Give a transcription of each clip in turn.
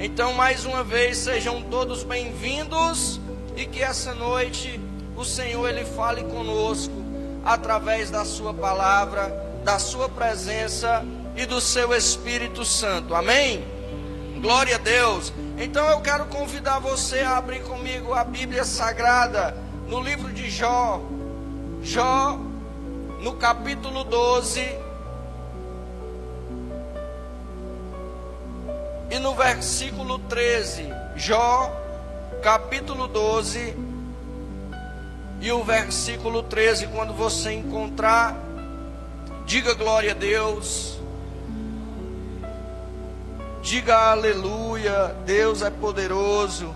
Então, mais uma vez, sejam todos bem-vindos e que essa noite o Senhor Ele fale conosco através da sua palavra, da sua presença e do seu Espírito Santo. Amém? Glória a Deus. Então eu quero convidar você a abrir comigo a Bíblia Sagrada no livro de Jó. Jó, no capítulo 12 e no versículo 13. Jó, capítulo 12 e o versículo 13. Quando você encontrar, diga glória a Deus. Diga aleluia, Deus é poderoso.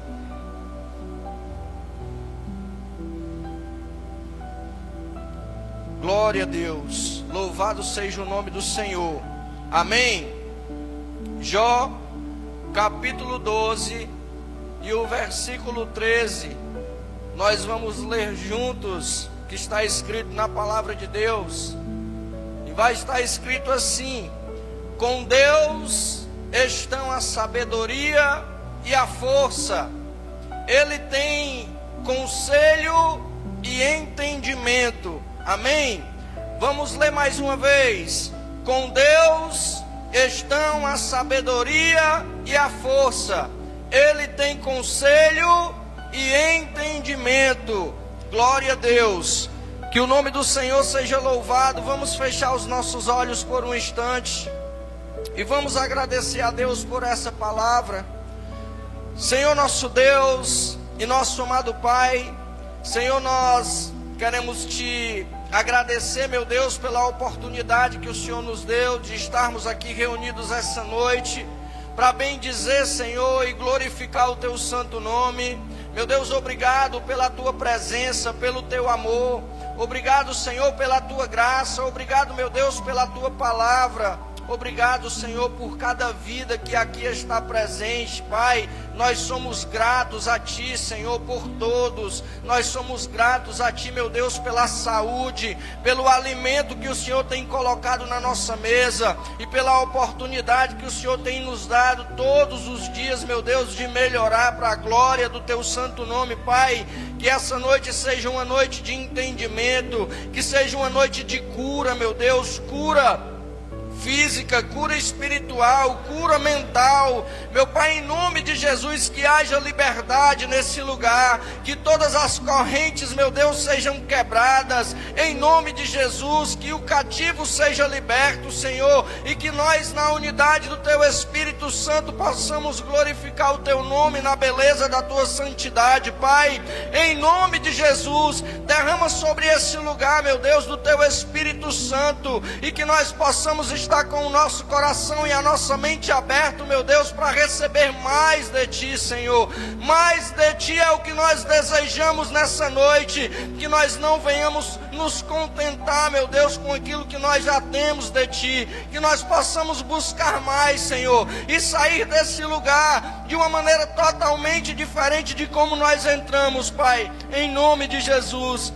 Glória a Deus, louvado seja o nome do Senhor. Amém. Jó, capítulo 12 e o versículo 13. Nós vamos ler juntos o que está escrito na palavra de Deus. E vai estar escrito assim: com Deus estão a sabedoria e a força, Ele tem conselho e entendimento. Amém? Vamos ler mais uma vez. Com Deus estão a sabedoria e a força, Ele tem conselho e entendimento. Glória a Deus. Que o nome do Senhor seja louvado. Vamos fechar os nossos olhos por um instante e vamos agradecer a Deus por essa palavra. Senhor nosso Deus e nosso amado Pai, Senhor, nós queremos Te agradecer, meu Deus, pela oportunidade que o Senhor nos deu de estarmos aqui reunidos essa noite, para bem dizer, Senhor, e glorificar o Teu santo nome. Meu Deus, obrigado pela Tua presença, pelo Teu amor. Obrigado, Senhor, pela Tua graça. Obrigado, meu Deus, pela Tua palavra. Obrigado, Senhor, por cada vida que aqui está presente, Pai. Nós somos gratos a Ti, Senhor, por todos. Nós somos gratos a Ti, meu Deus, pela saúde, pelo alimento que o Senhor tem colocado na nossa mesa e pela oportunidade que o Senhor tem nos dado todos os dias, meu Deus, de melhorar para a glória do Teu santo nome, Pai. Que essa noite seja uma noite de entendimento, que seja uma noite de cura, meu Deus, cura física, cura espiritual, cura mental, meu Pai, em nome de Jesus, que haja liberdade nesse lugar, que todas as correntes, meu Deus, sejam quebradas, em nome de Jesus, que o cativo seja liberto, Senhor, e que nós, na unidade do Teu Espírito Santo, possamos glorificar o Teu nome na beleza da Tua santidade, Pai, em nome de Jesus. Derrama sobre esse lugar, meu Deus, do Teu Espírito Santo, e que nós possamos estar com o nosso coração e a nossa mente aberto, meu Deus, para receber mais de Ti, Senhor. Mais de Ti é o que nós desejamos nessa noite, que nós não venhamos nos contentar, meu Deus, com aquilo que nós já temos de Ti, que nós possamos buscar mais, Senhor, e sair desse lugar de uma maneira totalmente diferente de como nós entramos, Pai, em nome de Jesus.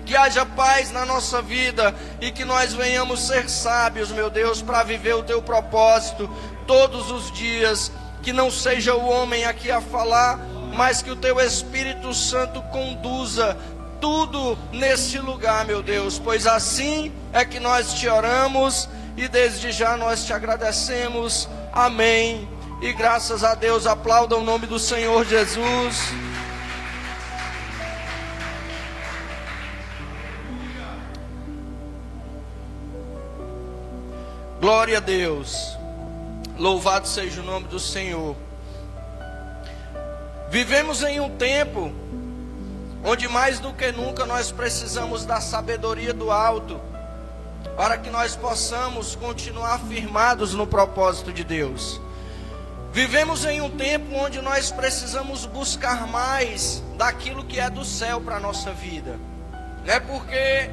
Que haja paz na nossa vida e que nós venhamos ser sábios, meu Deus, para viver o Teu propósito todos os dias. Que não seja o homem aqui a falar, mas que o Teu Espírito Santo conduza tudo nesse lugar, meu Deus. Pois assim é que nós Te oramos e desde já nós Te agradecemos. Amém. E graças a Deus, aplauda o nome do Senhor Jesus. Glória a Deus, louvado seja o nome do Senhor. Vivemos em um tempo onde mais do que nunca nós precisamos da sabedoria do alto, para que nós possamos continuar firmados no propósito de Deus. Vivemos em um tempo onde nós precisamos buscar mais daquilo que é do céu para a nossa vida, né? Porque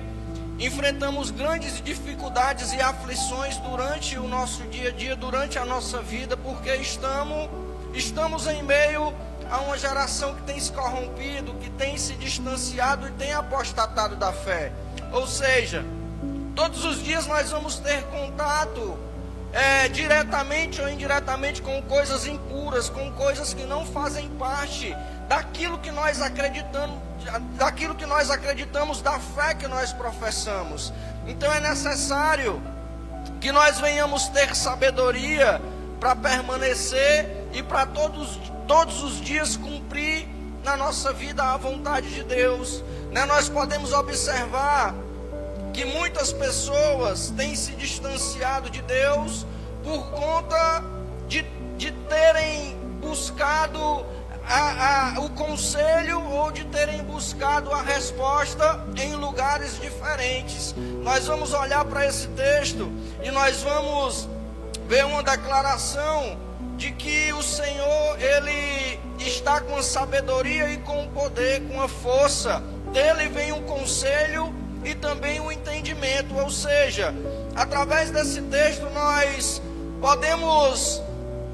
enfrentamos grandes dificuldades e aflições durante o nosso dia a dia, durante a nossa vida, porque estamos em meio a uma geração que tem se corrompido, que tem se distanciado e tem apostatado da fé. Ou seja, todos os dias nós vamos ter contato diretamente ou indiretamente com coisas impuras, com coisas que não fazem parte daquilo que nós acreditamos, da fé que nós professamos. Então é necessário que nós venhamos ter sabedoria para permanecer e para todos os dias cumprir na nossa vida a vontade de Deus. Nós podemos observar que muitas pessoas têm se distanciado de Deus por conta de terem buscado o conselho ou de terem buscado a resposta em lugares diferentes. Nós vamos olhar para esse texto e nós vamos ver uma declaração de que o Senhor, Ele está com a sabedoria e com o poder, com a força. Dele vem um conselho e também o entendimento. Ou seja, através desse texto nós podemos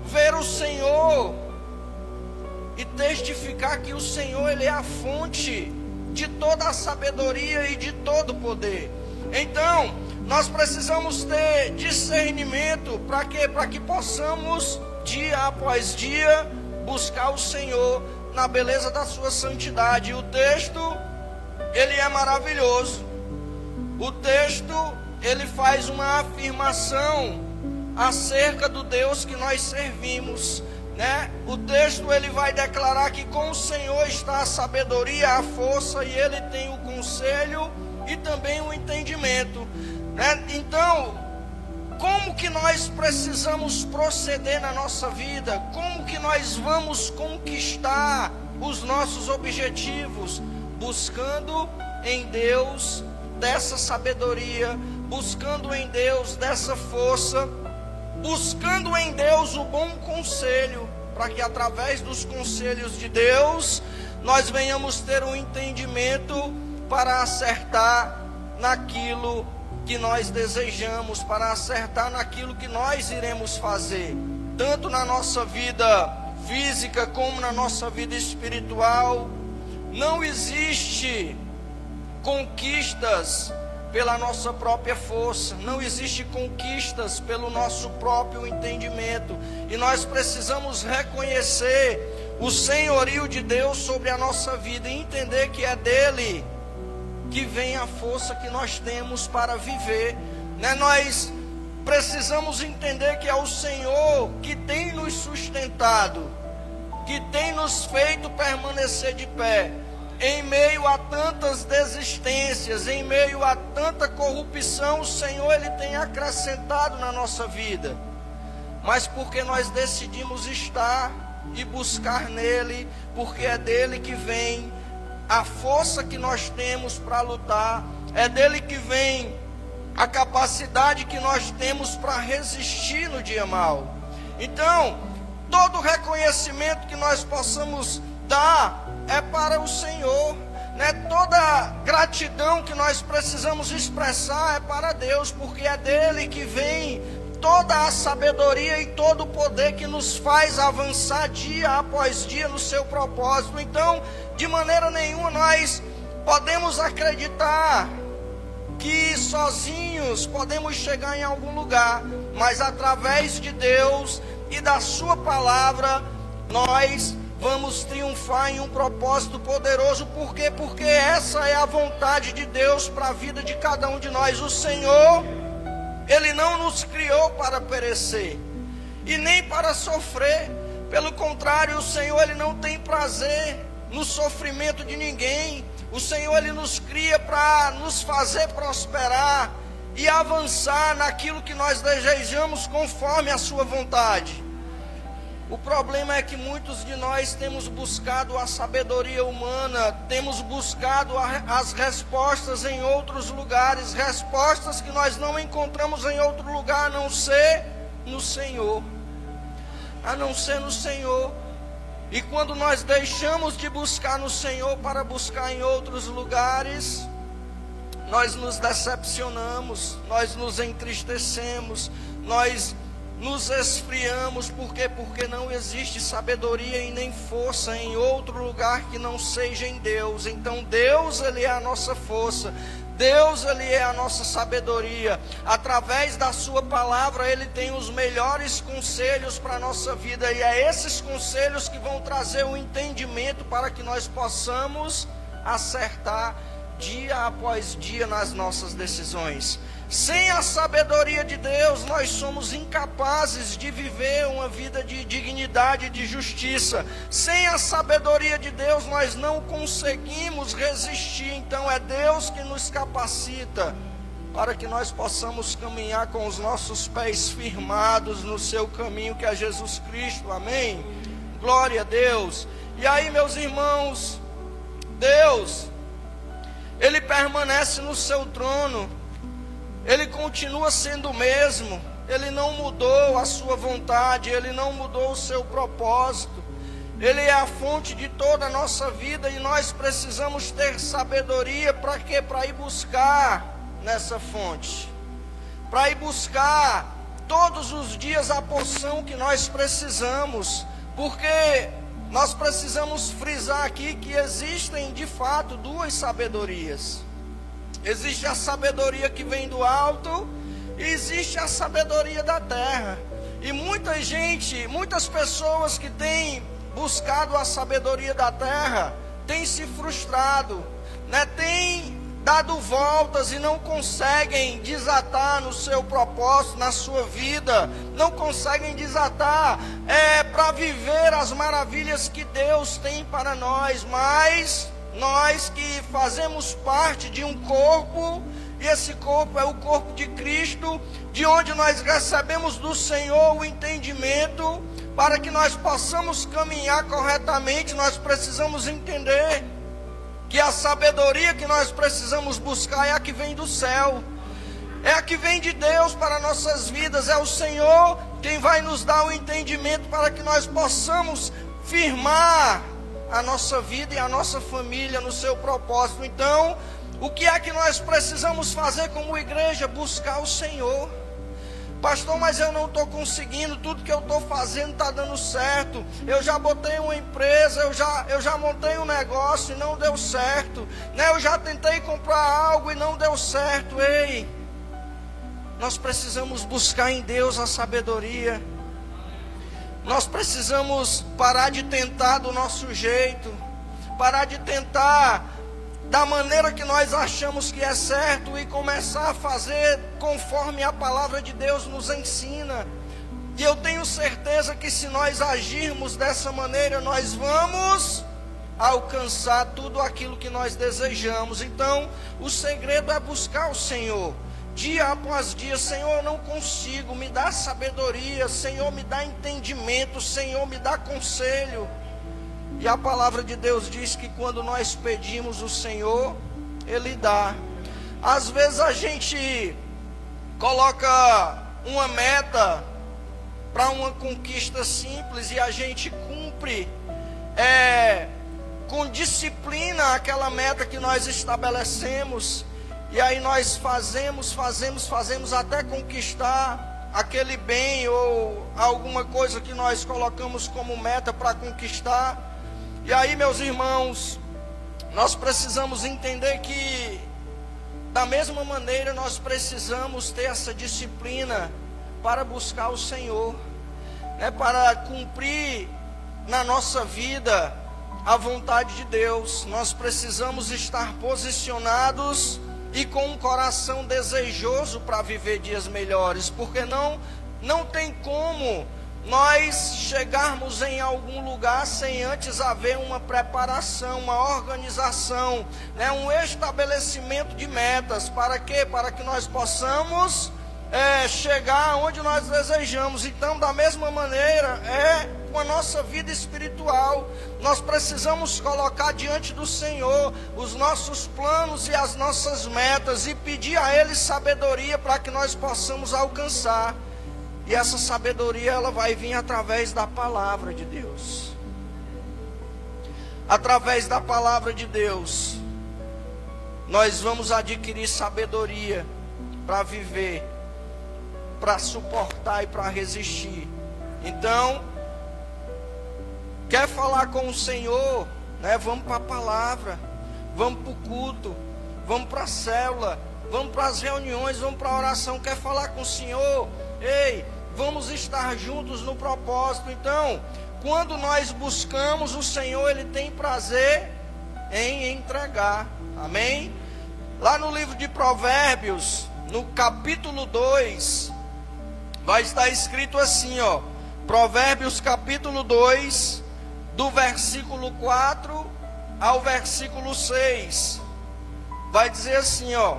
ver o Senhor e testificar que o Senhor, Ele é a fonte de toda a sabedoria e de todo o poder. Então, nós precisamos ter discernimento para quê? Para que possamos, dia após dia, buscar o Senhor na beleza da sua santidade. E o texto, ele é maravilhoso. O texto, ele faz uma afirmação acerca do Deus que nós servimos, O texto, ele vai declarar que com o Senhor está a sabedoria, a força, e Ele tem o conselho e também o entendimento, Então, como que nós precisamos proceder na nossa vida? Como que nós vamos conquistar os nossos objetivos? Buscando em Deus dessa sabedoria, buscando em Deus dessa força, buscando em Deus o bom conselho, para que através dos conselhos de Deus, nós venhamos ter um entendimento para acertar naquilo que nós desejamos, para acertar naquilo que nós iremos fazer, tanto na nossa vida física como na nossa vida espiritual. Não existe conquistas pela nossa própria força, não existe conquistas pelo nosso próprio entendimento, e nós precisamos reconhecer o senhorio de Deus sobre a nossa vida e entender que é dele que vem a força que nós temos para viver, Nós precisamos entender que é o Senhor que tem nos sustentado, que tem nos feito permanecer de pé, em meio a tantas desistências, em meio a tanta corrupção. O Senhor, Ele tem acrescentado na nossa vida, mas porque nós decidimos estar e buscar nele, porque é dele que vem a força que nós temos para lutar, é dele que vem a capacidade que nós temos para resistir no dia mau. Então, todo reconhecimento que nós possamos dar é para o Senhor, Toda gratidão que nós precisamos expressar é para Deus, porque é dele que vem toda a sabedoria e todo o poder que nos faz avançar dia após dia no seu propósito. Então, de maneira nenhuma nós podemos acreditar que sozinhos podemos chegar em algum lugar, mas através de Deus e da sua palavra nós vamos triunfar em um propósito poderoso. Por quê? Porque essa é a vontade de Deus para a vida de cada um de nós. O Senhor, Ele não nos criou para perecer e nem para sofrer. Pelo contrário, o Senhor, Ele não tem prazer no sofrimento de ninguém. O Senhor, Ele nos cria para nos fazer prosperar e avançar naquilo que nós desejamos conforme a sua vontade. O problema é que muitos de nós temos buscado a sabedoria humana, temos buscado as respostas em outros lugares, respostas que nós não encontramos em outro lugar, a não ser no Senhor. A não ser no Senhor. E quando nós deixamos de buscar no Senhor para buscar em outros lugares, nós nos decepcionamos, nós nos entristecemos, nós nos esfriamos. Por quê? Porque não existe sabedoria e nem força em outro lugar que não seja em Deus. Então Deus, Ele é a nossa força, Deus, Ele é a nossa sabedoria. Através da sua palavra, Ele tem os melhores conselhos para a nossa vida. E é esses conselhos que vão trazer o entendimento para que nós possamos acertar dia após dia nas nossas decisões. Sem a sabedoria de Deus, nós somos incapazes de viver uma vida de dignidade e de justiça. Sem a sabedoria de Deus, nós não conseguimos resistir. Então é Deus que nos capacita para que nós possamos caminhar com os nossos pés firmados no seu caminho, que é Jesus Cristo. Amém? Glória a Deus. E aí, meus irmãos, Deus, Ele permanece no seu trono. Ele continua sendo o mesmo. Ele não mudou a sua vontade. Ele não mudou o seu propósito. Ele é a fonte de toda a nossa vida. E nós precisamos ter sabedoria. Para quê? Para ir buscar nessa fonte. Para ir buscar todos os dias a porção que nós precisamos. Porque nós precisamos frisar aqui que existem de fato duas sabedorias. Existe a sabedoria que vem do alto e existe a sabedoria da terra. E muitas pessoas que têm buscado a sabedoria da terra têm se frustrado, têm dado voltas e não conseguem desatar no seu propósito, na sua vida, não conseguem desatar para viver as maravilhas que Deus tem para nós. Mas nós que fazemos parte de um corpo, e esse corpo é o corpo de Cristo, de onde nós recebemos do Senhor o entendimento, para que nós possamos caminhar corretamente, nós precisamos entender que a sabedoria que nós precisamos buscar é a que vem do céu, é a que vem de Deus para nossas vidas. É o Senhor quem vai nos dar o entendimento para que nós possamos firmar a nossa vida e a nossa família no seu propósito. Então, o que é que nós precisamos fazer como igreja? Buscar o Senhor. Pastor, mas eu não estou conseguindo, tudo que eu estou fazendo está dando certo. Eu já botei uma empresa, eu já montei um negócio e não deu certo. Eu já tentei comprar algo e não deu certo. Ei, nós precisamos buscar em Deus a sabedoria. Nós precisamos parar de tentar do nosso jeito, parar de tentar da maneira que nós achamos que é certo e começar a fazer conforme a palavra de Deus nos ensina. E eu tenho certeza que se nós agirmos dessa maneira, nós vamos alcançar tudo aquilo que nós desejamos. Então, o segredo é buscar o Senhor. Dia após dia, Senhor, eu não consigo, me dá sabedoria, Senhor, me dá entendimento, Senhor, me dá conselho. E a palavra de Deus diz que quando nós pedimos o Senhor, Ele dá. Às vezes a gente coloca uma meta para uma conquista simples e a gente cumpre com disciplina aquela meta que nós estabelecemos. E aí nós fazemos até conquistar aquele bem ou alguma coisa que nós colocamos como meta para conquistar. E aí, meus irmãos, nós precisamos entender que da mesma maneira nós precisamos ter essa disciplina para buscar o Senhor, para cumprir na nossa vida a vontade de Deus. Nós precisamos estar posicionados e com um coração desejoso para viver dias melhores, porque não tem como nós chegarmos em algum lugar sem antes haver uma preparação, uma organização, um estabelecimento de metas. Para quê? Para que nós possamos chegar onde nós desejamos. Então, da mesma maneira, com a nossa vida espiritual, nós precisamos colocar diante do Senhor os nossos planos e as nossas metas e pedir a Ele sabedoria para que nós possamos alcançar. E essa sabedoria, ela vai vir através da palavra de Deus. Através da palavra de Deus, nós vamos adquirir sabedoria para viver, para suportar e para resistir. Então, quer falar com o Senhor, vamos para a palavra, vamos para o culto, vamos para a célula, vamos para as reuniões, vamos para a oração, quer falar com o Senhor? Ei, vamos estar juntos no propósito. Então, quando nós buscamos o Senhor, Ele tem prazer em entregar, amém? Lá no livro de Provérbios, no capítulo 2, vai estar escrito assim, ó, Provérbios capítulo 2, do versículo 4 ao versículo 6, vai dizer assim, ó,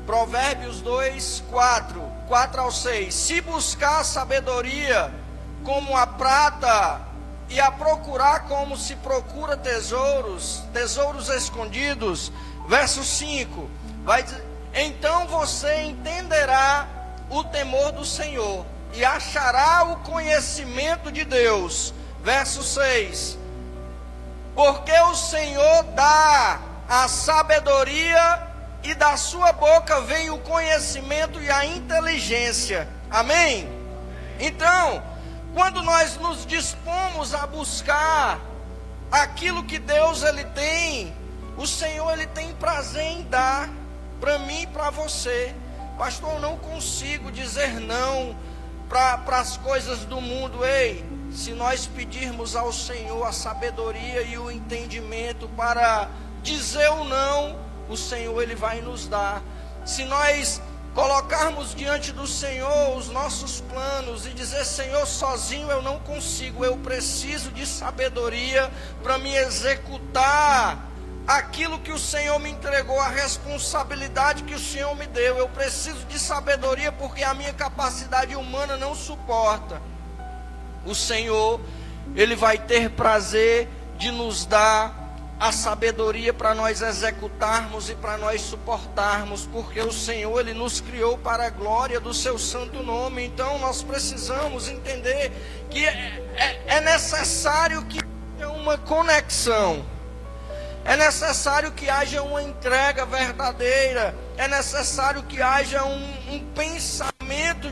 Provérbios 2, 4 ao 6, se buscar sabedoria como a prata, e a procurar como se procura tesouros escondidos, verso 5, vai dizer, então você entenderá o temor do Senhor, e achará o conhecimento de Deus, verso 6, porque o Senhor dá a sabedoria, e da sua boca vem o conhecimento e a inteligência, amém? Então, quando nós nos dispomos a buscar aquilo que Deus Ele tem, o Senhor Ele tem prazer em dar para mim e para você. Pastor, eu não consigo dizer não para as coisas do mundo. Ei, se nós pedirmos ao Senhor a sabedoria e o entendimento para dizer o não, o Senhor Ele vai nos dar. Se nós colocarmos diante do Senhor os nossos planos e dizer, Senhor, sozinho eu não consigo, eu preciso de sabedoria para me executar aquilo que o Senhor me entregou, a responsabilidade que o Senhor me deu. Eu preciso de sabedoria porque a minha capacidade humana não suporta. O Senhor, Ele vai ter prazer de nos dar a sabedoria para nós executarmos e para nós suportarmos, porque o Senhor Ele nos criou para a glória do seu santo nome. Então nós precisamos entender que é necessário que haja uma conexão, é necessário que haja uma entrega verdadeira, é necessário que haja um pensamento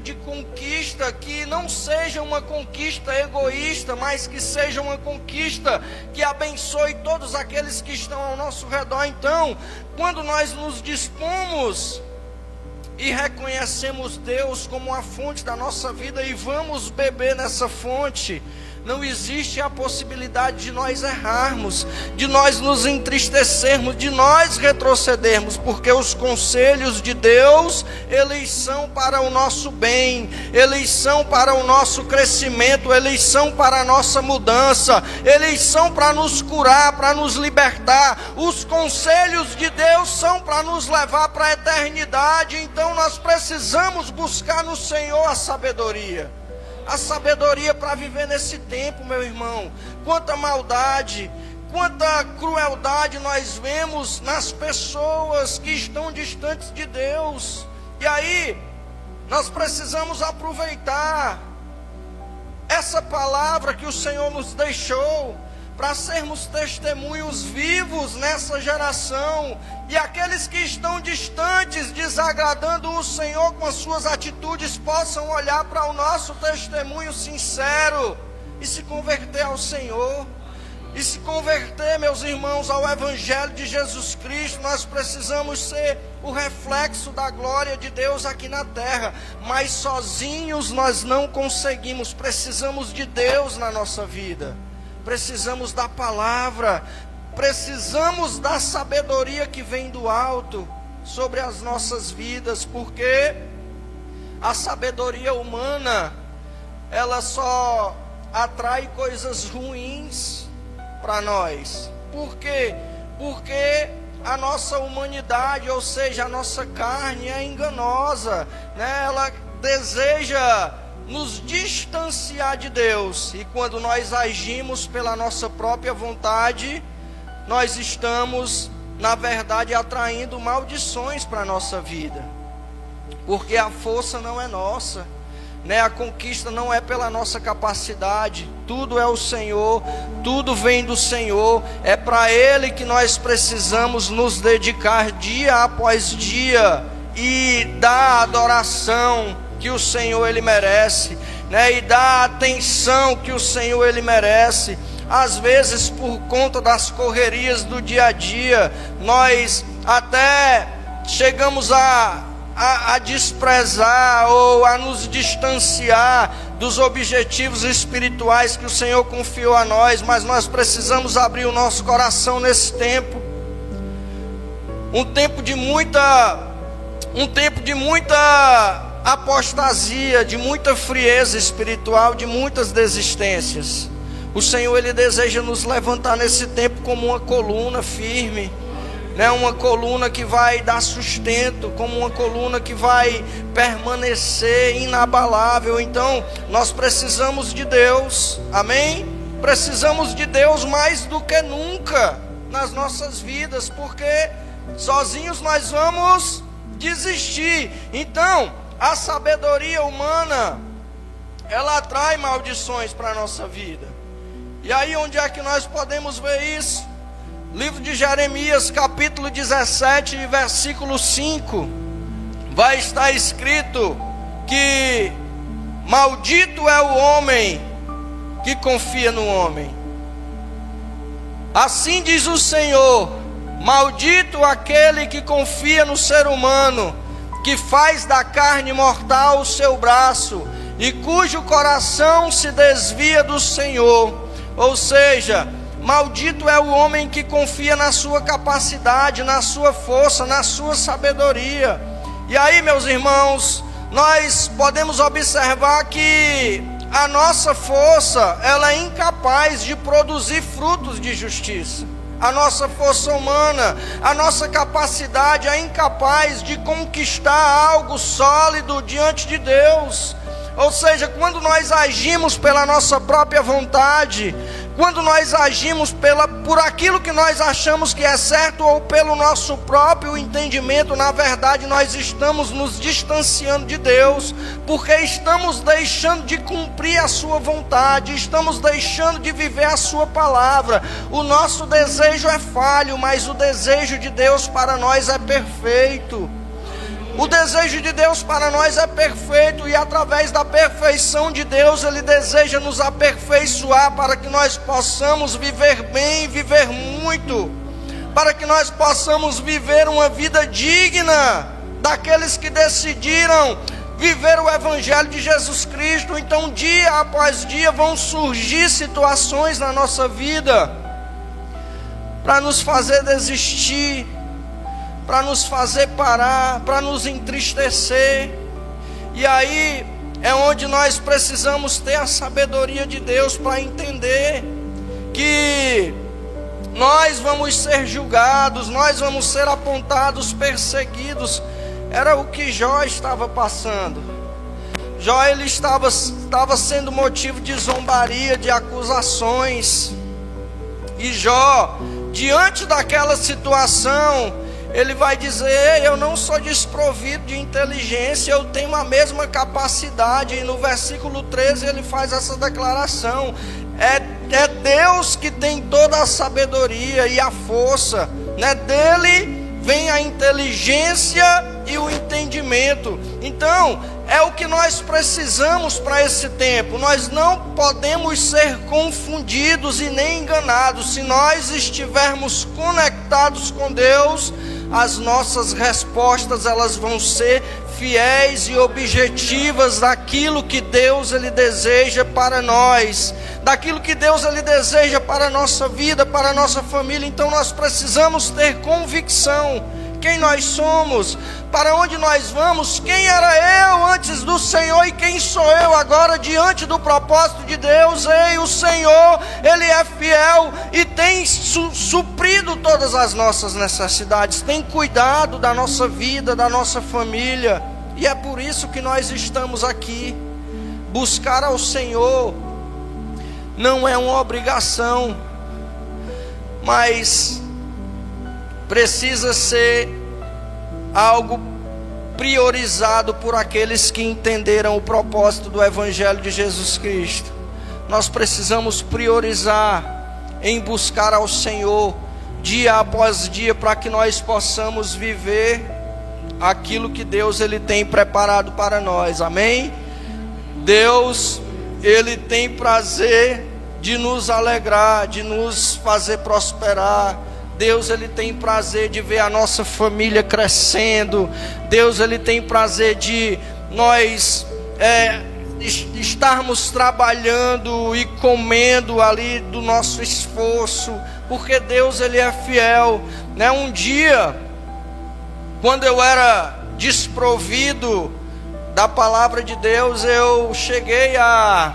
de conquista, que não seja uma conquista egoísta, mas que seja uma conquista que abençoe todos aqueles que estão ao nosso redor. Então, quando nós nos dispomos e reconhecemos Deus como a fonte da nossa vida e vamos beber nessa fonte, não existe a possibilidade de nós errarmos, de nós nos entristecermos, de nós retrocedermos, porque os conselhos de Deus, eles são para o nosso bem, eles são para o nosso crescimento, eles são para a nossa mudança, eles são para nos curar, para nos libertar. Os conselhos de Deus são para nos levar para a eternidade. Então nós precisamos buscar no Senhor a sabedoria para viver nesse tempo, meu irmão. Quanta maldade, quanta crueldade nós vemos nas pessoas que estão distantes de Deus. E aí, nós precisamos aproveitar essa palavra que o Senhor nos deixou, para sermos testemunhos vivos nessa geração, e aqueles que estão distantes, desagradando o Senhor com as suas atitudes, possam olhar para o nosso testemunho sincero e se converter ao Senhor, e se converter, meus irmãos, ao Evangelho de Jesus Cristo. Nós precisamos ser o reflexo da glória de Deus aqui na terra, mas sozinhos nós não conseguimos. Precisamos de Deus na nossa vida, precisamos da palavra, precisamos da sabedoria que vem do alto sobre as nossas vidas, porque a sabedoria humana, ela só atrai coisas ruins para nós. Por quê? Porque a nossa humanidade, ou seja, a nossa carne é enganosa, né? Ela deseja nos distanciar de Deus, e quando nós agimos pela nossa própria vontade, nós estamos, na verdade, atraindo maldições para a nossa vida, porque a força não é nossa, né? A conquista não é pela nossa capacidade, tudo é o Senhor, tudo vem do Senhor, é para Ele que nós precisamos nos dedicar dia após dia, e dar a adoração que o Senhor Ele merece, né, e dar a atenção que o Senhor ele merece. Às vezes, por conta das correrias do dia a dia, nós até chegamos a desprezar ou a nos distanciar dos objetivos espirituais que o Senhor confiou a nós, mas nós precisamos abrir o nosso coração nesse tempo. Um tempo de muita apostasia, de muita frieza espiritual, de muitas desistências. O Senhor ele deseja nos levantar nesse tempo como uma coluna firme, né? Uma coluna que vai dar sustento, como uma coluna que vai permanecer inabalável. Então nós precisamos de Deus, amém? Precisamos de Deus mais do que nunca nas nossas vidas, porque sozinhos nós vamos desistir. Então a sabedoria humana, ela atrai maldições para a nossa vida. E aí onde é que nós podemos ver isso? Livro de Jeremias, capítulo 17, versículo 5, vai estar escrito que maldito é o homem que confia no homem. Assim diz o Senhor: maldito aquele que confia no ser humano, que faz da carne mortal o seu braço, e cujo coração se desvia do Senhor. Ou seja, maldito é o homem que confia na sua capacidade, na sua força, na sua sabedoria. E aí, meus irmãos, nós podemos observar que a nossa força, ela é incapaz de produzir frutos de justiça. A nossa força humana, a nossa capacidade é incapaz de conquistar algo sólido diante de Deus. Ou seja, quando nós agimos pela nossa própria vontade, quando nós agimos por aquilo que nós achamos que é certo ou pelo nosso próprio entendimento, na verdade nós estamos nos distanciando de Deus, porque estamos deixando de cumprir a sua vontade, estamos deixando de viver a sua palavra. O nosso desejo é falho, mas o desejo de Deus para nós é perfeito. O desejo de Deus para nós é perfeito, e através da perfeição de Deus, Ele deseja nos aperfeiçoar para que nós possamos viver bem, viver muito, para que nós possamos viver uma vida digna daqueles que decidiram viver o Evangelho de Jesus Cristo. Então, dia após dia, vão surgir situações na nossa vida para nos fazer desistir, para nos fazer parar, para nos entristecer. E aí é onde nós precisamos ter a sabedoria de Deus para entender que nós vamos ser julgados, nós vamos ser apontados, perseguidos. Era o que Jó estava passando. Jó ele estava sendo motivo de zombaria, de acusações. E Jó, diante daquela situação, ele vai dizer: eu não sou desprovido de inteligência, eu tenho a mesma capacidade. E no versículo 13 ele faz essa declaração: é Deus que tem toda a sabedoria e a força, né? Dele vem a inteligência e o entendimento. Então, é o que nós precisamos para esse tempo. Nós não podemos ser confundidos e nem enganados. Se nós estivermos conectados com Deus, as nossas respostas elas vão ser fiéis e objetivas daquilo que Deus ele deseja para nós, daquilo que Deus ele deseja para a nossa vida, para a nossa família. Então nós precisamos ter convicção quem nós somos, para onde nós vamos, quem era eu antes do Senhor e quem sou eu agora diante do propósito de Deus. Ei, o Senhor, Ele é fiel e tem suprido todas as nossas necessidades, tem cuidado da nossa vida, da nossa família, e é por isso que nós estamos aqui. Buscar ao Senhor não é uma obrigação, mas precisa ser algo priorizado por aqueles que entenderam o propósito do Evangelho de Jesus Cristo. Nós precisamos priorizar em buscar ao Senhor dia após dia, para que nós possamos viver aquilo que Deus ele tem preparado para nós. Amém? Deus Ele tem prazer de nos alegrar, de nos fazer prosperar. Deus, Ele tem prazer de ver a nossa família crescendo. Deus, Ele tem prazer de nós estarmos trabalhando e comendo ali do nosso esforço, porque Deus, Ele é fiel, né? Um dia, quando eu era desprovido da palavra de Deus, eu cheguei a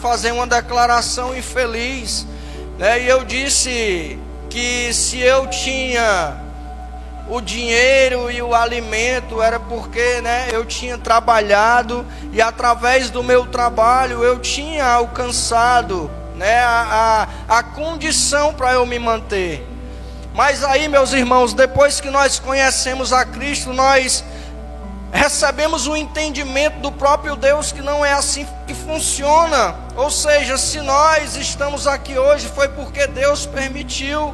fazer uma declaração infeliz, né? E eu disse que se eu tinha o dinheiro e o alimento, era porque, né, eu tinha trabalhado, e através do meu trabalho eu tinha alcançado, né, a condição para eu me manter. Mas aí, meus irmãos, depois que nós conhecemos a Cristo, nós recebemos o entendimento do próprio Deus que não é assim que funciona. Ou seja, se nós estamos aqui hoje, foi porque Deus permitiu.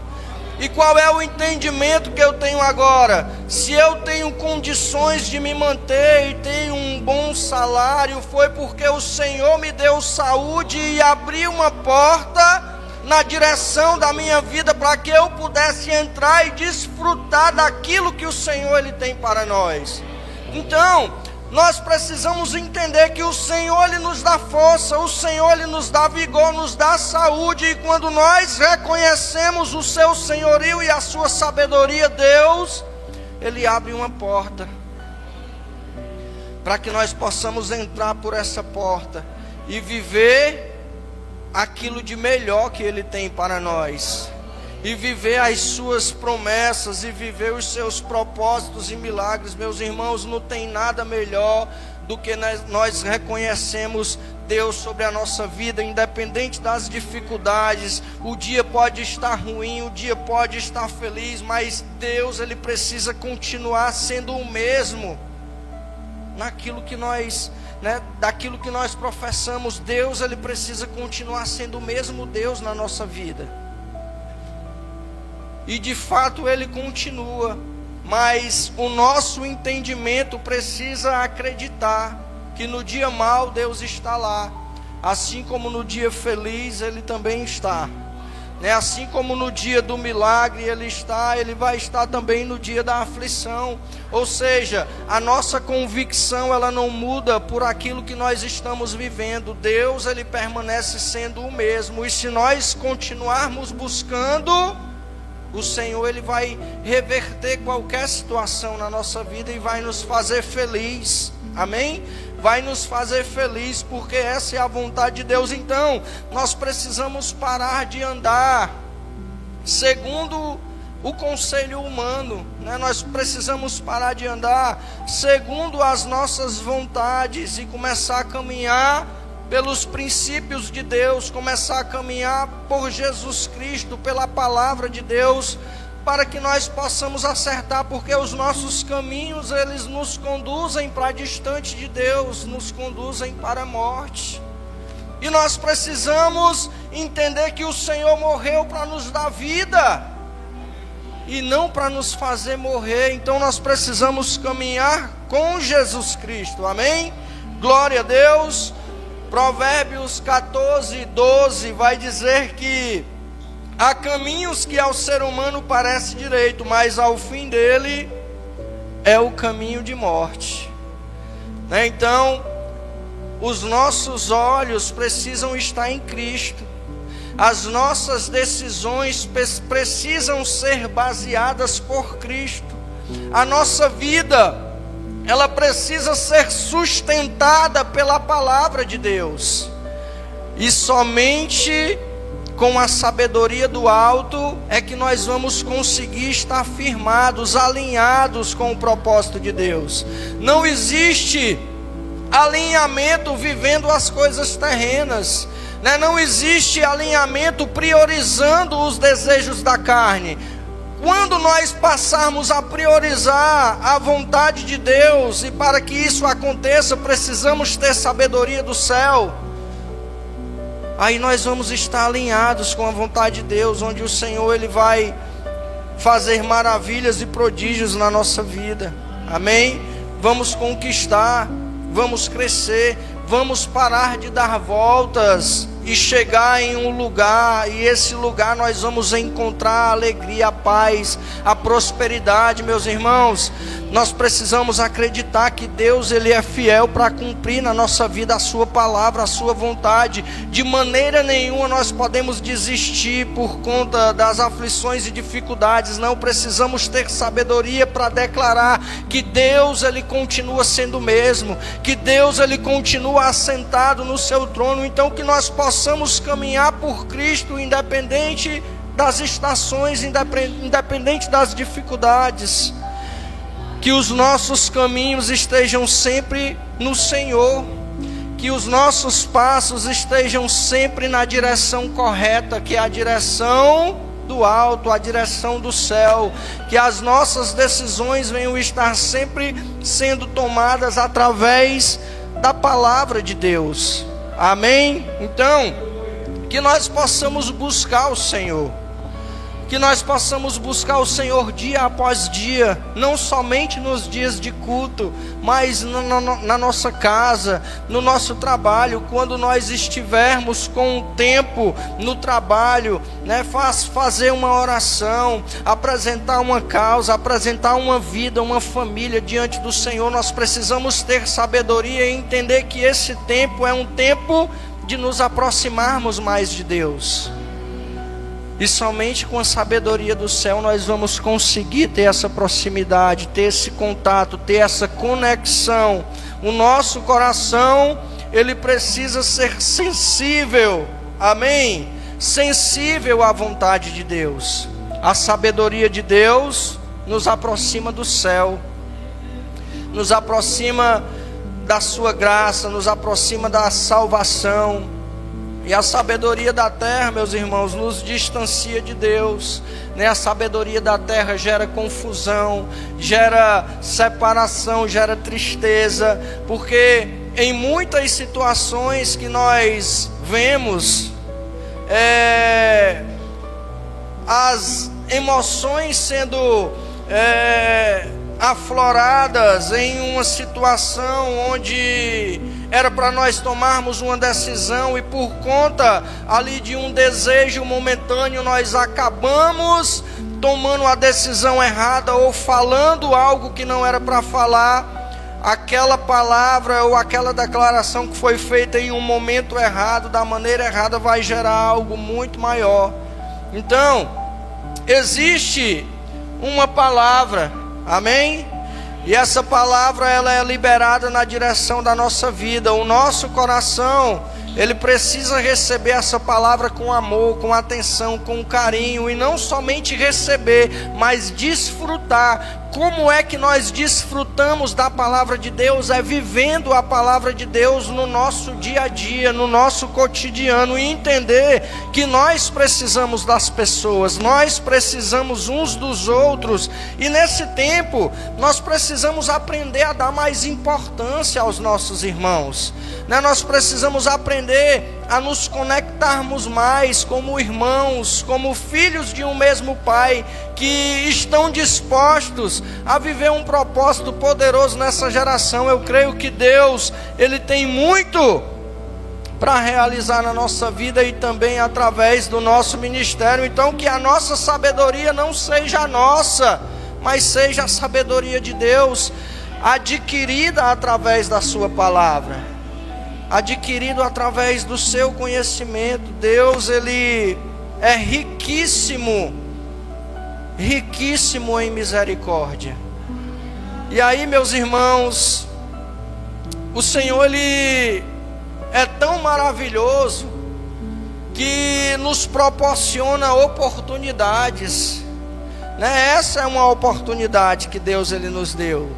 E qual é o entendimento que eu tenho agora? Se eu tenho condições de me manter e tenho um bom salário, foi porque o Senhor me deu saúde e abriu uma porta na direção da minha vida para que eu pudesse entrar e desfrutar daquilo que o Senhor Ele tem para nós. Então, nós precisamos entender que o Senhor, Ele nos dá força, o Senhor, Ele nos dá vigor, nos dá saúde, e quando nós reconhecemos o seu senhorio e a sua sabedoria, Deus, Ele abre uma porta, para que nós possamos entrar por essa porta, e viver aquilo de melhor que Ele tem para nós, e viver as suas promessas, e viver os seus propósitos e milagres. Meus irmãos, não tem nada melhor do que nós reconhecemos Deus sobre a nossa vida, independente das dificuldades. O dia pode estar ruim, o dia pode estar feliz, mas Deus, Ele precisa continuar sendo o mesmo naquilo que nós, né, daquilo que nós professamos. Deus, Ele precisa continuar sendo o mesmo Deus na nossa vida. E de fato Ele continua, mas o nosso entendimento precisa acreditar que no dia mau Deus está lá, assim como no dia feliz Ele também está, né? Assim como no dia do milagre Ele está, Ele vai estar também no dia da aflição. Ou seja, a nossa convicção, ela não muda por aquilo que nós estamos vivendo. Deus, Ele permanece sendo o mesmo, e se nós continuarmos buscando, o Senhor, Ele vai reverter qualquer situação na nossa vida e vai nos fazer feliz. Amém? Vai nos fazer feliz, porque essa é a vontade de Deus. Então, nós precisamos parar de andar segundo o conselho humano, né? Nós precisamos parar de andar segundo as nossas vontades e começar a caminhar pelos princípios de Deus, começar a caminhar por Jesus Cristo, pela palavra de Deus, para que nós possamos acertar, porque os nossos caminhos, eles nos conduzem para distante de Deus, nos conduzem para a morte. E nós precisamos entender que o Senhor morreu para nos dar vida, e não para nos fazer morrer. Então nós precisamos caminhar com Jesus Cristo, amém? Glória a Deus. Provérbios 14:12 vai dizer que há caminhos que ao ser humano parece direito, mas ao fim dele é o caminho de morte, né? Então, os nossos olhos precisam estar em Cristo, as nossas decisões precisam ser baseadas por Cristo, a nossa vida, ela precisa ser sustentada pela palavra de Deus, e somente com a sabedoria do alto é que nós vamos conseguir estar firmados, alinhados com o propósito de Deus. Não existe alinhamento vivendo as coisas terrenas, né? Não existe alinhamento priorizando os desejos da carne. Quando nós passarmos a priorizar a vontade de Deus, e para que isso aconteça, precisamos ter sabedoria do céu, aí nós vamos estar alinhados com a vontade de Deus, onde o Senhor, Ele vai fazer maravilhas e prodígios na nossa vida, amém? Vamos conquistar, vamos crescer, vamos parar de dar voltas e chegar em um lugar, e esse lugar nós vamos encontrar a alegria, a paz, a prosperidade. Meus irmãos, nós precisamos acreditar que Deus, Ele é fiel para cumprir na nossa vida a sua palavra, a sua vontade. De maneira nenhuma nós podemos desistir por conta das aflições e dificuldades. Não, precisamos ter sabedoria para declarar que Deus, Ele continua sendo o mesmo, que Deus, Ele continua assentado no seu trono. Então que nós possamos caminhar por Cristo, independente das estações, independente das dificuldades. Que os nossos caminhos estejam sempre no Senhor, que os nossos passos estejam sempre na direção correta, que é a direção do alto, a direção do céu, que as nossas decisões venham estar sempre sendo tomadas através da palavra de Deus. Amém? Então, que nós possamos buscar o Senhor, que nós possamos buscar o Senhor dia após dia, não somente nos dias de culto, mas na nossa casa, no nosso trabalho, quando nós estivermos com um tempo no trabalho, né, fazer uma oração, apresentar uma causa, apresentar uma vida, uma família diante do Senhor. Nós precisamos ter sabedoria e entender que esse tempo é um tempo de nos aproximarmos mais de Deus. E somente com a sabedoria do céu nós vamos conseguir ter essa proximidade, ter esse contato, ter essa conexão. O nosso coração, ele precisa ser sensível, amém? Sensível à vontade de Deus. A sabedoria de Deus nos aproxima do céu, nos aproxima da sua graça, nos aproxima da salvação. E a sabedoria da terra, meus irmãos, nos distancia de Deus, né? A sabedoria da terra gera confusão, gera separação, gera tristeza, porque em muitas situações que nós vemos, as emoções sendo afloradas em uma situação onde era para nós tomarmos uma decisão, e por conta ali de um desejo momentâneo nós acabamos tomando a decisão errada ou falando algo que não era para falar. Aquela palavra ou aquela declaração que foi feita em um momento errado, da maneira errada, vai gerar algo muito maior. Então, existe uma palavra, amém? E essa palavra, ela é liberada na direção da nossa vida. O nosso coração, ele precisa receber essa palavra com amor, com atenção, com carinho. E não somente receber, mas desfrutar. Como é que nós desfrutamos da palavra de Deus? É vivendo a palavra de Deus no nosso dia a dia, no nosso cotidiano, e entender que nós precisamos das pessoas, nós precisamos uns dos outros, e nesse tempo nós precisamos aprender a dar mais importância aos nossos irmãos, né? Nós precisamos aprender a nos conectarmos mais como irmãos, como filhos de um mesmo Pai, que estão dispostos a viver um propósito poderoso nessa geração. Eu creio que Deus, Ele tem muito para realizar na nossa vida e também através do nosso ministério. Então que a nossa sabedoria não seja a nossa, mas seja a sabedoria de Deus, adquirida através da sua palavra, adquirido através do seu conhecimento. Deus, Ele é riquíssimo, riquíssimo em misericórdia. E aí, meus irmãos, o Senhor, Ele é tão maravilhoso que nos proporciona oportunidades, né? Essa é uma oportunidade que Deus, Ele nos deu,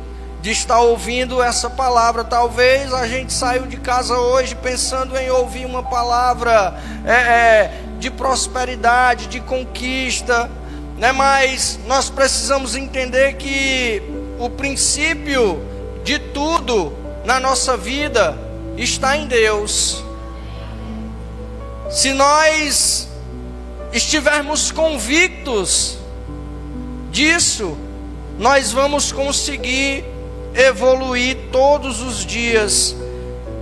de estar ouvindo essa palavra. Talvez a gente saiu de casa hoje pensando em ouvir uma palavra de prosperidade, de conquista, né? Mas nós precisamos entender que o princípio de tudo na nossa vida está em Deus. Se nós estivermos convictos disso, nós vamos conseguir evoluir todos os dias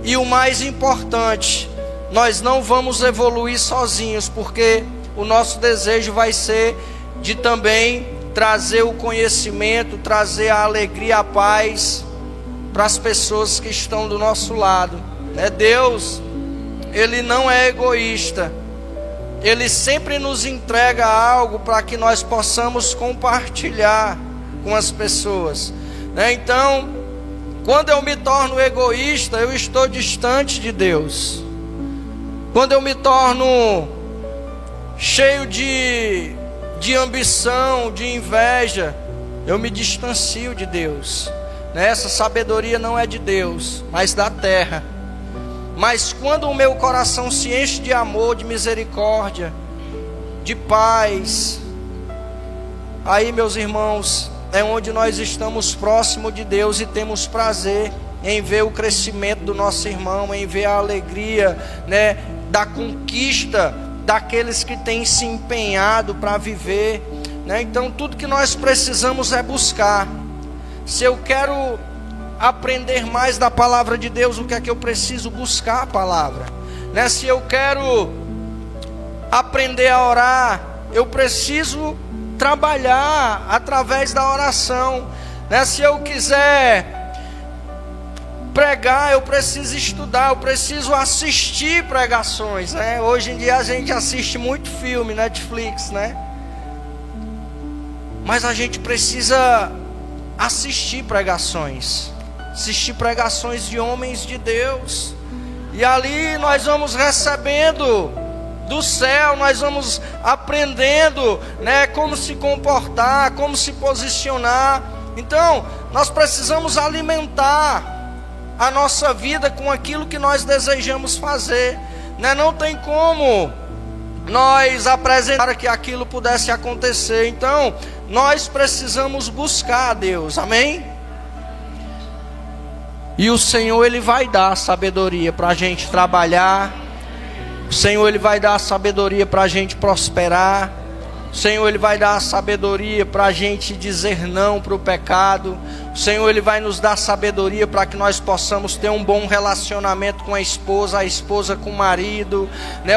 E o mais importante, nós não vamos evoluir sozinhos, porque o nosso desejo vai ser de também trazer o conhecimento, trazer a alegria, a paz para as pessoas que estão do nosso lado. Deus, Ele não é egoísta. Ele sempre nos entrega algo para que nós possamos compartilhar com as pessoas. Então, quando eu me torno egoísta, eu estou distante de Deus. Quando eu me torno cheio de ambição, de inveja, eu me distancio de Deus. Essa sabedoria não é de Deus, mas da terra. Mas quando o meu coração se enche de amor, de misericórdia, de paz, aí, meus irmãos, é onde nós estamos próximos de Deus e temos prazer em ver o crescimento do nosso irmão, em ver a alegria, da conquista daqueles que têm se empenhado para viver. Então, tudo que nós precisamos é buscar. Se eu quero aprender mais da palavra de Deus, o que é que eu preciso? Buscar a palavra. Se eu quero aprender a orar, eu preciso trabalhar através da oração. Se eu quiser pregar, eu preciso estudar, eu preciso assistir pregações. Hoje em dia a gente assiste muito filme, Netflix, mas a gente precisa assistir pregações de homens de Deus, e ali nós vamos recebendo do céu, nós vamos aprendendo, como se comportar, como se posicionar. Então, nós precisamos alimentar a nossa vida com aquilo que nós desejamos fazer. Não tem como nós apresentar que aquilo pudesse acontecer. Então, nós precisamos buscar a Deus, amém? E o Senhor, Ele vai dar sabedoria para a gente trabalhar. O Senhor, Ele vai dar sabedoria para a gente prosperar. O Senhor, Ele vai dar sabedoria para a gente dizer não para o pecado. O Senhor, Ele vai nos dar sabedoria para que nós possamos ter um bom relacionamento com a esposa com o marido,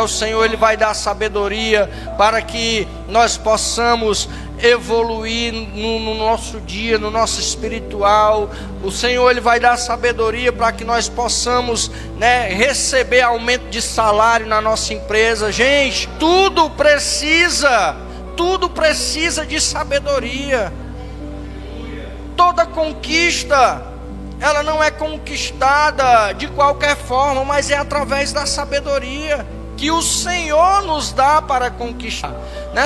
O Senhor, Ele vai dar sabedoria para que nós possamos evoluir no nosso dia, no nosso espiritual. O Senhor, Ele vai dar sabedoria para que nós possamos, receber aumento de salário na nossa empresa. Gente, tudo precisa de sabedoria. Toda conquista, ela não é conquistada de qualquer forma, mas é através da sabedoria que o Senhor nos dá para conquistar.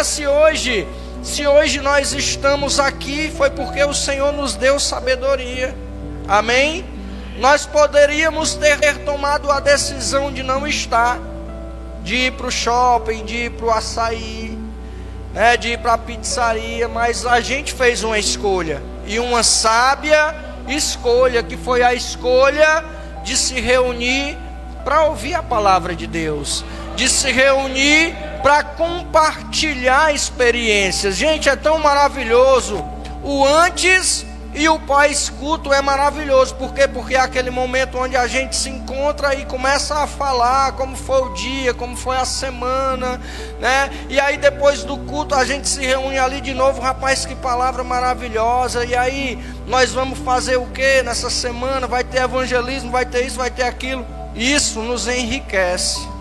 Se hoje nós estamos aqui, foi porque o Senhor nos deu sabedoria, amém? Nós poderíamos ter tomado a decisão de não estar, de ir para o shopping, de ir para o açaí, de ir para a pizzaria, mas a gente fez uma escolha, e uma sábia escolha, que foi a escolha de se reunir para ouvir a palavra de Deus, de se reunir para compartilhar experiências. Gente, é tão maravilhoso. O antes e o pós-culto é maravilhoso. Por quê? Porque é aquele momento onde a gente se encontra e começa a falar como foi o dia, como foi a semana, E aí depois do culto a gente se reúne ali de novo. Rapaz, que palavra maravilhosa. E aí nós vamos fazer o quê nessa semana? Vai ter evangelismo, vai ter isso, vai ter aquilo. Isso nos enriquece.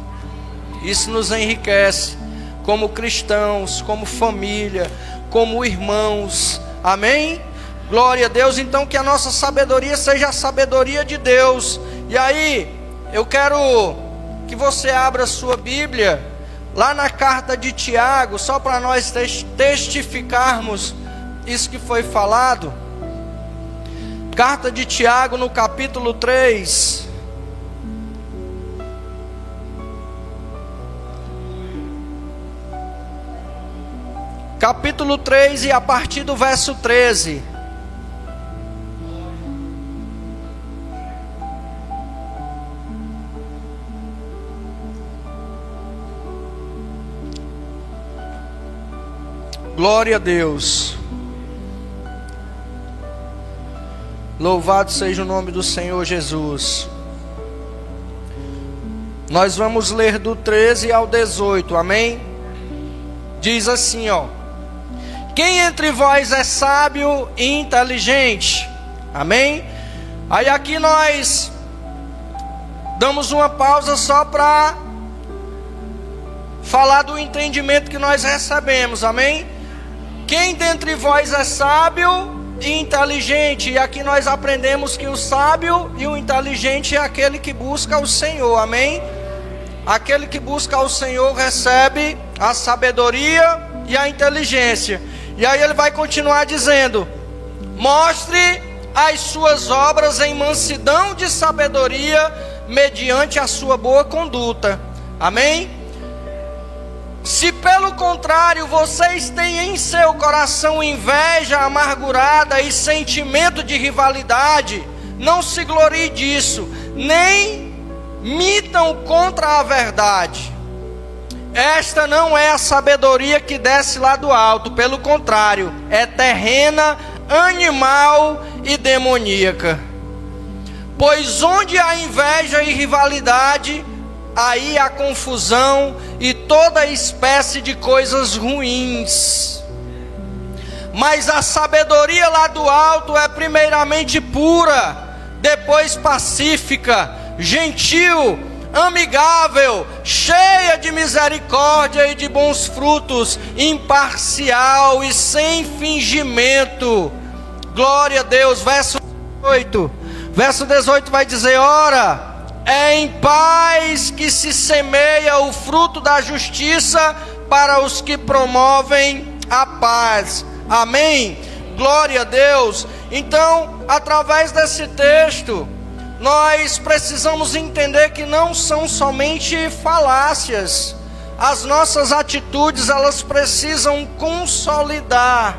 Isso nos enriquece como cristãos, como família, como irmãos. Amém? Glória a Deus. Então, que a nossa sabedoria seja a sabedoria de Deus. E aí, eu quero que você abra a sua Bíblia lá na carta de Tiago, só para nós testificarmos isso que foi falado. Carta de Tiago, no capítulo 3. Capítulo 3, e a partir do verso 13. Glória a Deus. Louvado seja o nome do Senhor Jesus. Nós vamos ler do 13 ao 18, amém? Diz assim, ó: quem entre vós é sábio e inteligente? Amém? Aí aqui nós damos uma pausa só para falar do entendimento que nós recebemos, amém? Quem dentre vós é sábio e inteligente? E aqui nós aprendemos que o sábio e o inteligente é aquele que busca o Senhor, amém? Aquele que busca o Senhor recebe a sabedoria e a inteligência. E aí ele vai continuar dizendo: mostre as suas obras em mansidão de sabedoria, mediante a sua boa conduta, amém? Se pelo contrário vocês têm em seu coração inveja amargurada e sentimento de rivalidade, não se glorie disso, nem mitam contra a verdade. Esta não é a sabedoria que desce lá do alto, pelo contrário, é terrena, animal e demoníaca. Pois onde há inveja e rivalidade, aí há confusão e toda espécie de coisas ruins. Mas a sabedoria lá do alto é primeiramente pura, depois pacífica, gentil, amigável, cheia de misericórdia e de bons frutos, imparcial e sem fingimento. Glória a Deus. Verso 18 vai dizer: ora, é em paz que se semeia o fruto da justiça para os que promovem a paz. Amém? Glória a Deus. Então, através desse texto, nós precisamos entender que não são somente falácias. As nossas atitudes, elas precisam consolidar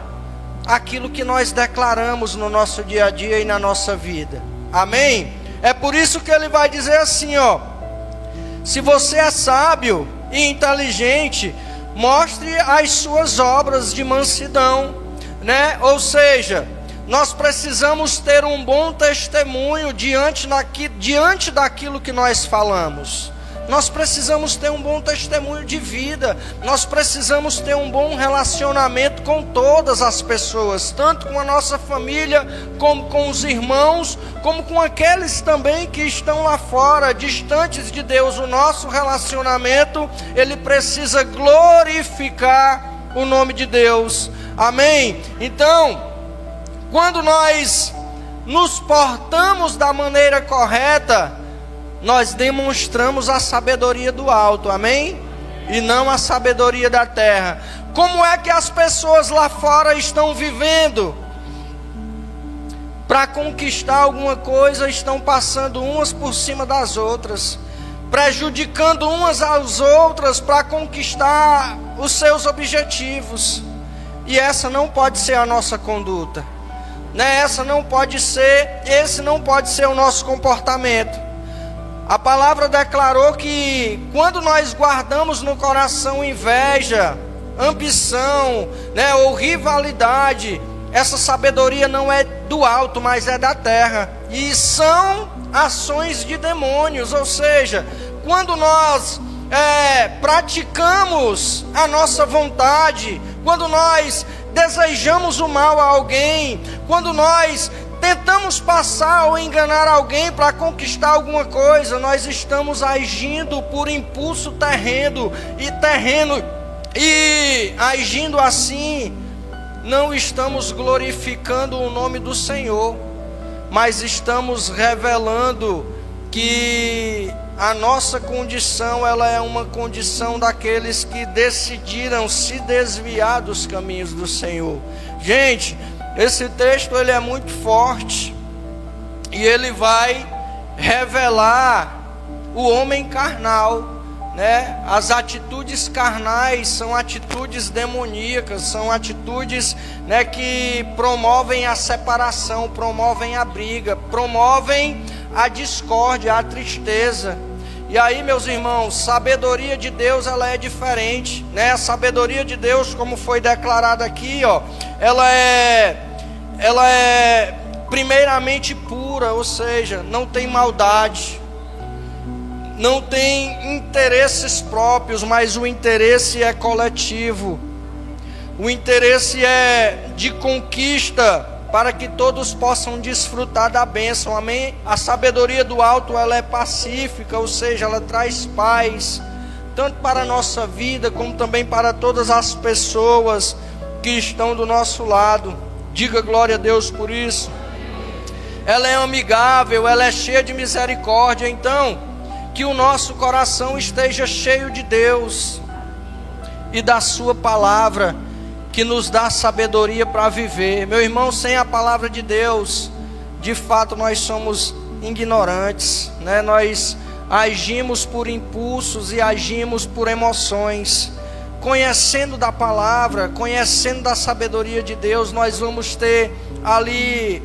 aquilo que nós declaramos no nosso dia a dia e na nossa vida. Amém? É por isso que ele vai dizer assim, ó: se você é sábio e inteligente, mostre as suas obras de mansidão, né? Ou seja, nós precisamos ter um bom testemunho diante daquilo que nós falamos. Nós precisamos ter um bom testemunho de vida. Nós precisamos ter um bom relacionamento com todas as pessoas, tanto com a nossa família, como com os irmãos, como com aqueles também que estão lá fora, distantes de Deus. O nosso relacionamento, ele precisa glorificar o nome de Deus. Amém? Então, quando nós nos portamos da maneira correta, nós demonstramos a sabedoria do alto, amém? E não a sabedoria da terra. Como é que as pessoas lá fora estão vivendo? Para conquistar alguma coisa, estão passando umas por cima das outras, prejudicando umas às outras para conquistar os seus objetivos. E essa não pode ser a nossa conduta, né? Esse não pode ser o nosso comportamento. A palavra declarou que quando nós guardamos no coração inveja, ambição, né, ou rivalidade, essa sabedoria não é do alto, mas é da terra. E são ações de demônios. Ou seja, quando nós praticamos a nossa vontade, quando nós desejamos o mal a alguém, quando nós tentamos passar ou enganar alguém para conquistar alguma coisa, nós estamos agindo por impulso terreno, e agindo assim, não estamos glorificando o nome do Senhor, mas estamos revelando que a nossa condição, ela é uma condição daqueles que decidiram se desviar dos caminhos do Senhor. Gente, esse texto ele é muito forte e ele vai revelar o homem carnal, né? As atitudes carnais são atitudes demoníacas, são atitudes, né, que promovem a separação, promovem a briga, promovem a discórdia, a tristeza. E aí, meus irmãos, sabedoria de Deus, ela é diferente, né? A sabedoria de Deus, como foi declarado aqui, ó, ela é primeiramente pura, ou seja, não tem maldade, não tem interesses próprios, mas o interesse é coletivo. O interesse é de conquista, para que todos possam desfrutar da bênção, amém? A sabedoria do alto, ela é pacífica, ou seja, ela traz paz, tanto para a nossa vida, como também para todas as pessoas que estão do nosso lado. Diga glória a Deus por isso. Ela é amigável, ela é cheia de misericórdia. Então, que o nosso coração esteja cheio de Deus e da sua palavra, que nos dá sabedoria para viver. Meu irmão, sem a palavra de Deus, de fato nós somos ignorantes, né? Nós agimos por impulsos e agimos por emoções. Conhecendo da palavra, conhecendo da sabedoria de Deus, nós vamos ter ali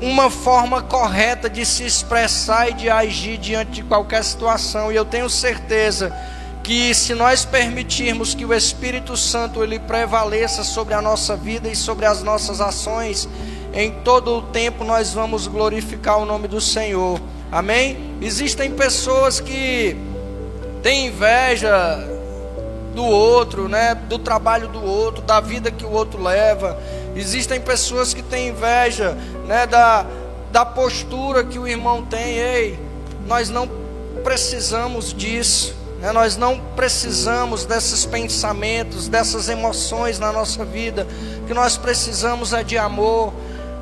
uma forma correta de se expressar e de agir diante de qualquer situação. E eu tenho certeza que se nós permitirmos que o Espírito Santo ele prevaleça sobre a nossa vida e sobre as nossas ações, em todo o tempo nós vamos glorificar o nome do Senhor. Amém? Existem pessoas que têm inveja do outro, né? Do trabalho do outro, da vida que o outro leva. Existem pessoas que têm inveja, né? Da postura que o irmão tem. Ei, nós não precisamos disso, né? Nós não precisamos desses pensamentos, dessas emoções na nossa vida. O que nós precisamos é de amor,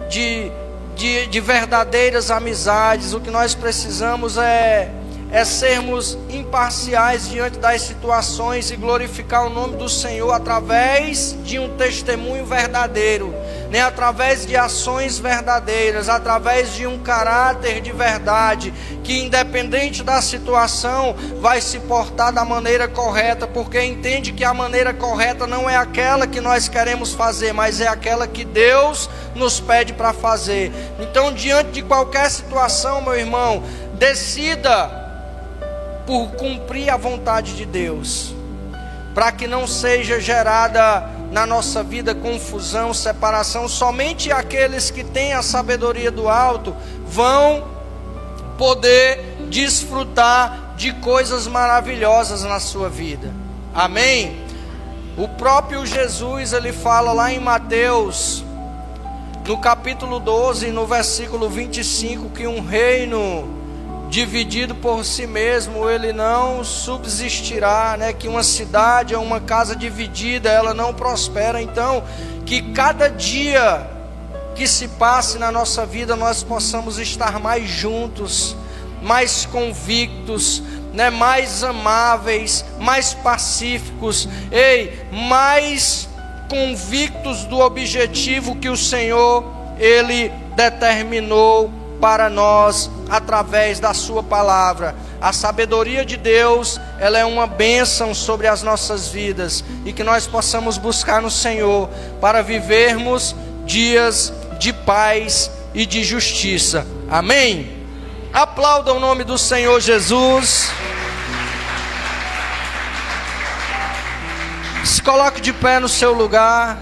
de verdadeiras amizades. O que nós precisamos é sermos imparciais diante das situações e glorificar o nome do Senhor através de um testemunho verdadeiro, né? Através de ações verdadeiras, através de um caráter de verdade, que independente da situação vai se portar da maneira correta, porque entende que a maneira correta não é aquela que nós queremos fazer, mas é aquela que Deus nos pede para fazer. Então, diante de qualquer situação, meu irmão, decida por cumprir a vontade de Deus, para que não seja gerada na nossa vida confusão, separação. Somente aqueles que têm a sabedoria do alto vão poder desfrutar de coisas maravilhosas na sua vida. Amém? O próprio Jesus, ele fala lá em Mateus, no capítulo 12, no versículo 25, que um reino dividido por si mesmo, ele não subsistirá, né? Que uma cidade ou uma casa dividida, ela não prospera. Então, que cada dia que se passe na nossa vida, nós possamos estar mais juntos, mais convictos, né? Mais amáveis, mais pacíficos, mais convictos do objetivo que o Senhor, ele determinou para nós através da sua palavra. A sabedoria de Deus, ela é uma bênção sobre as nossas vidas, e que nós possamos buscar no Senhor para vivermos dias de paz e de justiça. Amém? Aplauda o nome do Senhor Jesus. Se coloque de pé no seu lugar.